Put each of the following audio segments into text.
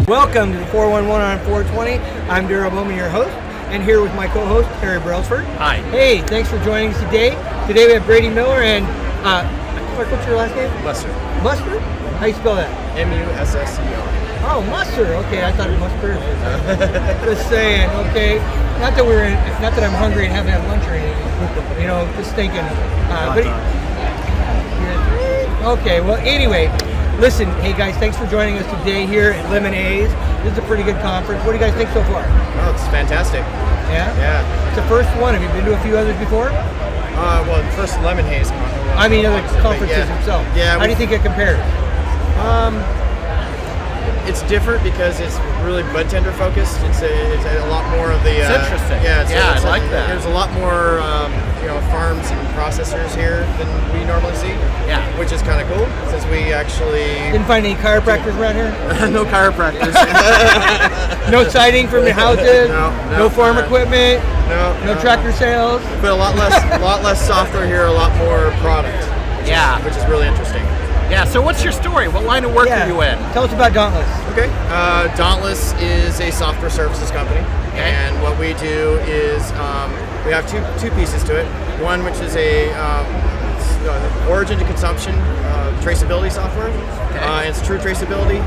Welcome to the 411 on 420. I'm Darrel, your host, and here with my co-host, Harry Brailsford. Hi. Hey, thanks for joining us today. Today we have Brady Miller and, what's your last name? Musser. Musser? How you spell that? M-U-S-S-E-R. Oh, Musser. Okay, I thought it was Musser. Just saying, okay. Not that I'm hungry and haven't had lunch or anything. You know, just thinking. Okay, well, anyway. Listen, hey guys, thanks for joining us today here at LemonHaze. This is a pretty good conference. What do you guys think so far? Oh, it's fantastic. Yeah? Yeah. It's the first one. Have you been to a few others before? Well, the first LemonHaze conference. I mean, other conferences themselves. Yeah. How do you think it compares? It's different because it's really bud tender focused. It's a lot more of the. It's interesting. Yeah, I like that. There's a lot more farms and processors here than we normally see. Yeah. Which is kind of cool since we actually Didn't find any chiropractors around here? no chiropractors. No siding from the houses? No farm equipment? No tractor sales? But a lot less software here, a lot more product. Which is really interesting. Yeah, so what's your story? What line of work are you in? Tell us about Dauntless. Okay. Dauntless is a software services company. Okay. And what we do is we have two pieces to it. One which is a origin to consumption traceability software. Okay. It's true traceability,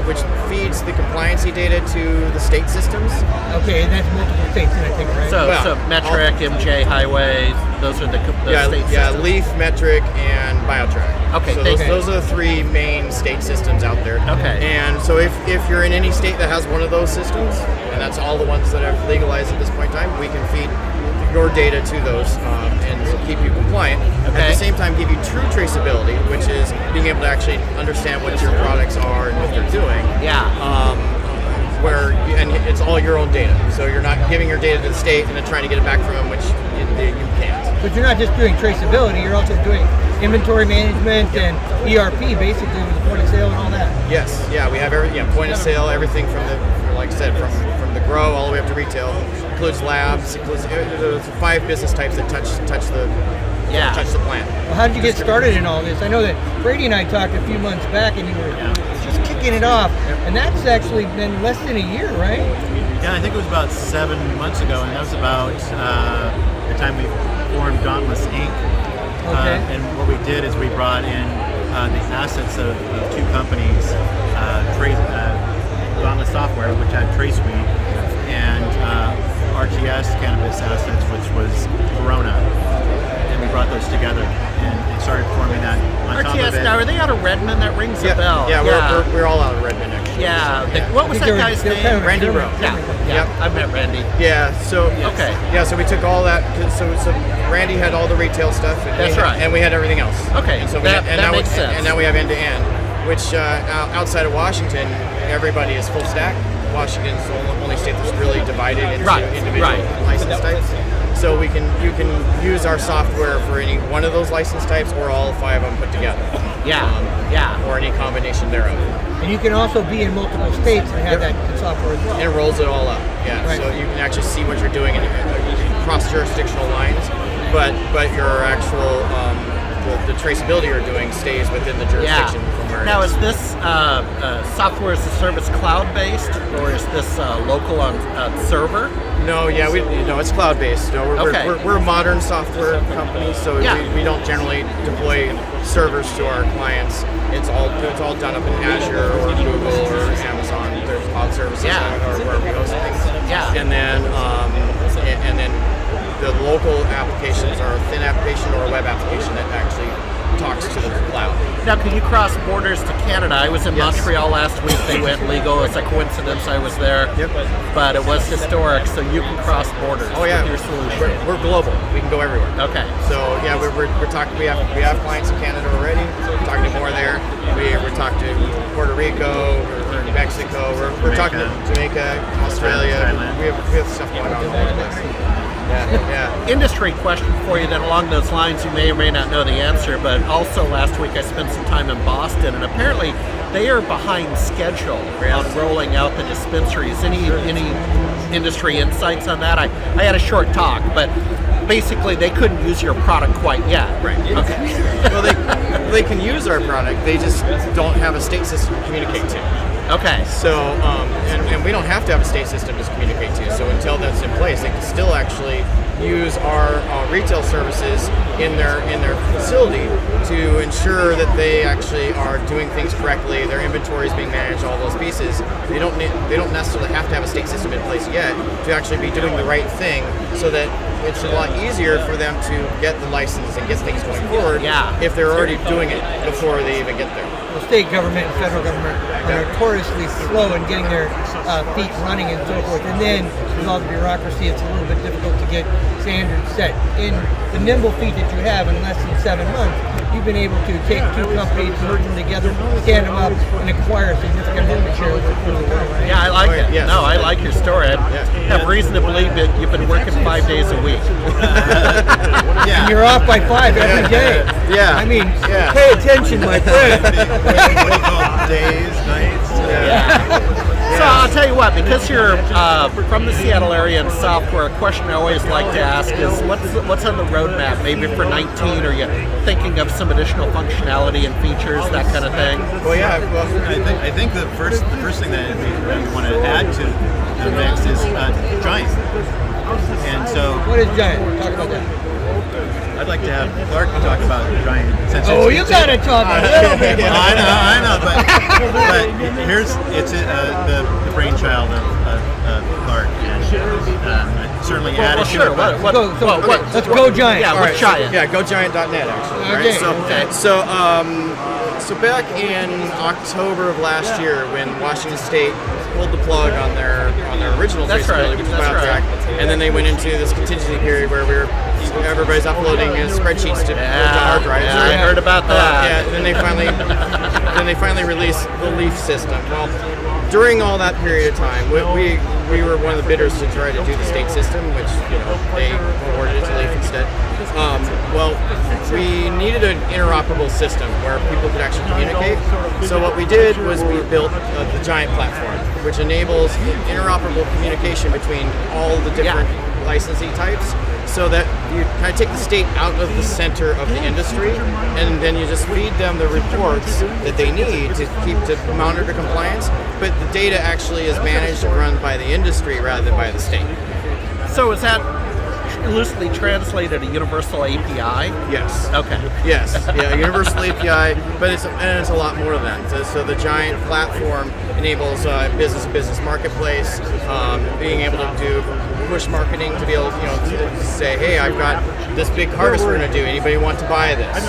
which feeds the compliancy data to the state systems. Okay, and that's multiple states, I think, right? So Metric, MJ Highway, those are the state systems? Yeah, Leaf, Metric, and BioTrack. Okay, so those are the three main state systems out there. Okay. And so if you're in any state that has one of those systems, and that's all the ones that are legalized at this point in time, we can feed your data to those and keep you compliant. Okay. At the same time, give you true traceability, which is being able to actually understand what your products are and what they're doing. Yeah. And it's all your own data. So you're not giving your data to the state and then trying to get it back from them, which you can't. But you're not just doing traceability, you're also doing inventory management and ERP, basically, with the point of sale and all that. Yes, yeah, we have everything, point of sale, everything from like I said, from the grow all the way up to retail. Includes labs, includes there's 5 business types that touch the plant. Well, how did you get started in all this? I know that Brady and I talked a few months back, and you were just kicking it off, and that's actually been less than a year, right? Yeah, I think it was about 7 months ago, and that was about the time we formed Dauntless Inc. Okay. And what we did is we brought in the assets of 2 companies, Dauntless Software, which had TraceSuite, and RTS Cannabis assets, which was Corona. And we brought those together and started forming that on top of RTS, it. now are they out of Redmond? That rings a bell. Yeah, we're all out of Redmond actually. Yeah. So, What was that guy's name? kind of Randy German. Rowe. Yeah, I've met Randy. Yeah. So Okay. Yeah. So we took all that. So Randy had all the retail stuff. And That's right. And we had everything else. Okay. And so that makes sense. And now we have end to end, which outside of Washington, everybody is full stack. Washington's the only state that's really divided into individual license types. So you can use our software for any one of those license types or all 5 of them put together. Or any combination thereof. And you can also be in multiple states and have that software as well. And it rolls it all up. Yeah. Right. So you can actually see what you're doing in cross jurisdictional lines, but your actual the traceability you're doing stays within the jurisdiction from where Now, it is. is this software as a service cloud-based, or is this local on server? No, it's cloud-based. No, Okay. we're a modern software company, so we don't generally deploy servers to our clients. It's all done up in Azure or Google or Amazon. There's cloud services or where we host things. Yeah. And then the local applications are a thin application or a web application that actually talks to the cloud. Now, can you cross borders to Canada? I was in Yes. Montreal last week. They went legal. It's a coincidence I was there. Yep. But it was historic, so you can cross borders Oh yeah, with your solution. We're global. We can go everywhere. Okay. So yeah, we're talking. We have clients in Canada already. We're talking to more there. We're talking to Puerto Rico, or Mexico. We're talking to Jamaica, Australia. Thailand. We have stuff going on all over the place. Yeah. Industry question for you then along those lines. You may or may not know the answer, but also last week I spent some time in Boston, and apparently they are behind schedule on rolling out the dispensaries. Any industry insights on that? I had a short talk, but basically they couldn't use your product quite yet. Right. Okay. Well, they can use our product. They just don't have a state system to communicate to. Okay. So, and we don't have to have a state system to communicate to. So until that's in place, they can still actually use our retail services in their facility to ensure that they actually are doing things correctly. Their inventory is being managed, all those pieces. They don't necessarily have to have a state system in place yet to actually be doing the right thing, so that it's a lot easier for them to get the license and get things going forward. If they're already doing it before they even get there. The state government and federal government are notoriously slow in getting their feet running and so forth. And then with all the bureaucracy, it's a little bit difficult to get standards set. In the nimble feet that you have in less than 7 months, you've been able to take two companies, merge them together, stand them up, and acquire significant market share. Yeah, I like it. Yes. No, I like your story. I have reason to believe that you've been working 5 days a week. And you're off by 5 every day. Yeah. I mean, pay attention, my friend. Days, nights. So I'll tell you what, because you're from the Seattle area and software, a question I always like to ask is what's on the roadmap, maybe for 19? Are you thinking of some additional functionality and features, that kind of thing? Well, yeah. Well, I think the first thing that we want to add to the mix is Giant. And so What is Giant? Talk about that. I'd like to have Clark talk about Giant. Since You gotta talk a little bit. I know, but it's the brainchild of Clark, and certainly added to it. Let's go Giant. Yeah, what's Giant? Yeah, GoGiant.net actually. Okay. Right? So back in October of last year, when Washington State pulled the plug on their original traceability, which was BioTrack, and then they went into this contingency period where everybody's uploading spreadsheets to hard drives. Yeah, I heard about that. And then they finally released the Leaf system. Well, during all that period of time, we were one of the bidders to try to do the state system, which they awarded it to Leaf instead. Well, we needed an interoperable system where people could actually communicate. So what we did was we built the Giant platform, which enables interoperable communication between all the different licensee types, so that you kind of take the state out of the center of the industry, and then you just feed them the reports that they need to monitor compliance. But the data actually is managed and run by the industry rather than by the state. So is that loosely translated a universal API? Yes. Okay. Yes. Yeah, universal API, but it's a lot more than that. So the Giant platform enables business marketplace, being able to do push marketing, to be able to say, hey, I've got this big harvest we're going to do. Anybody want to buy this?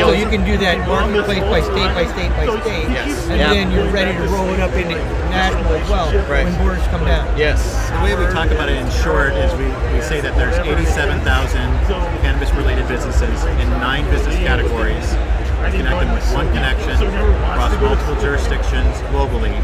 So you can do that marketplace by state by state by state, and then you're ready to roll it up into national as well when borders come down. Yes. the way we talk about it in short is we say that there's 87,000 cannabis-related businesses in 9 business categories. We connect them with one connection across multiple jurisdictions globally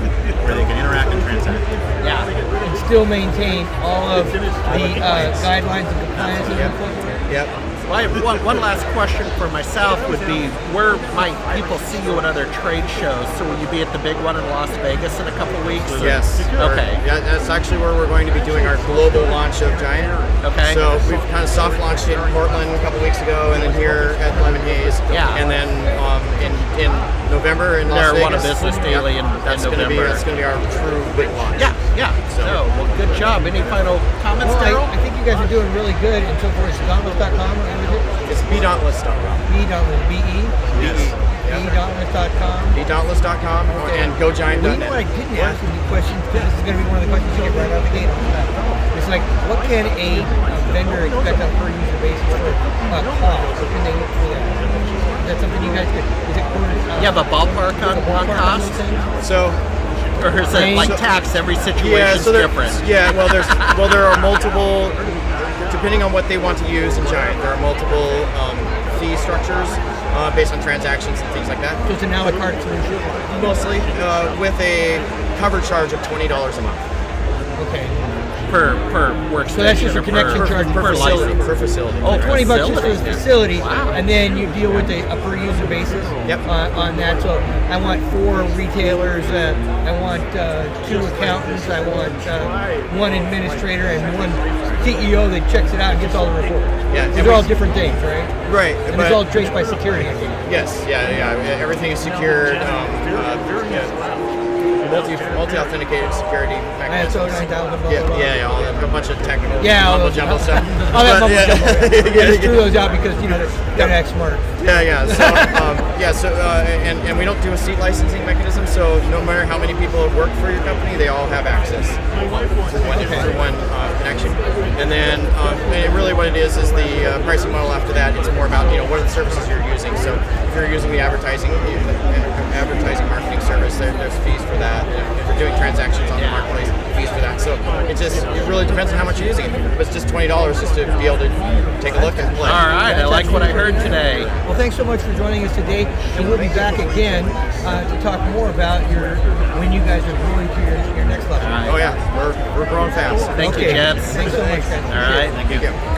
where they can interact and transact. Yeah. And still maintain all of the guidelines and compliance and so Yep. Well, I have one last question for myself would be, where might people see you at other trade shows? So will you be at the big one in Las Vegas in a couple weeks? Yes. Okay. Yeah, that's actually where we're going to be doing our global launch of Giant. Okay. So we've kind of soft launched it in Portland a couple weeks ago, and then here at LemonHaze. Yeah. And then in November in Las Vegas. They're one of Business Daily in November. That's going to be our true big launch. Yeah. So, well, good job. Any final comments, Darrel? I think you guys are doing really good, and so forth. It's Dauntless.com, or what is it? It's bedauntless.com. Dauntless, B-E? Yes. Dauntless.com. bedauntless.com and GoGiant.net. Well, you know what, I didn't ask any questions, because this is going to be one of the questions you get right out the gate. It's like, what can a vendor expect on a per user basis for cost? What can they look for that? Is that something you guys could, is it quarter? You have a ballpark on cost? So, Or is it like tax? Every situation is different. Yeah, well, there are multiple, depending on what they want to use in Giant, there are multiple fee structures based on transactions and things like that. So it's an a la carte solution? Mostly with a cover charge of $20 a month. Okay. per workstation. So that's just a or connection charge per facility. license. Per facility. Oh, $20 just for the facility. facility, Wow. and then you deal with a per user basis Yep. on that. So I want 4 retailers, I want 2 accountants, I want 1 administrator, and 1 CEO that checks it out and gets all the reports. Yeah, These and are we- all different things, right? Right. And but- it's all traced by security. I think. Yes, yeah. Everything is secured. Multi-authenticated security ISO mechanisms. 9000. Blah, Yeah, blah, blah. yeah, a bunch of technical Yeah, mumbo jumbo stuff. All that But, mumbo yeah. jumbo. I just threw those out because you gotta act smart. And we don't do a seat licensing mechanism, so no matter how many people have worked for your company, they all have access to one connection. And then, and really what it is the pricing model after that. It's more about what are the services you're using. So if you're using the advertising marketing service, there's fees for that. If you're doing transactions on the marketplace, fees for that. So it really depends on how much you're using it. But it's just $20 just to be able to take a look and play. All right, I like what I heard today. Well, thanks so much for joining us today, and we'll be back again to talk more about when you guys are growing to your next level. All right. Oh yeah, we're growing fast. Thank you, Okay. gents. Thanks so much, guys. All right. Thank you.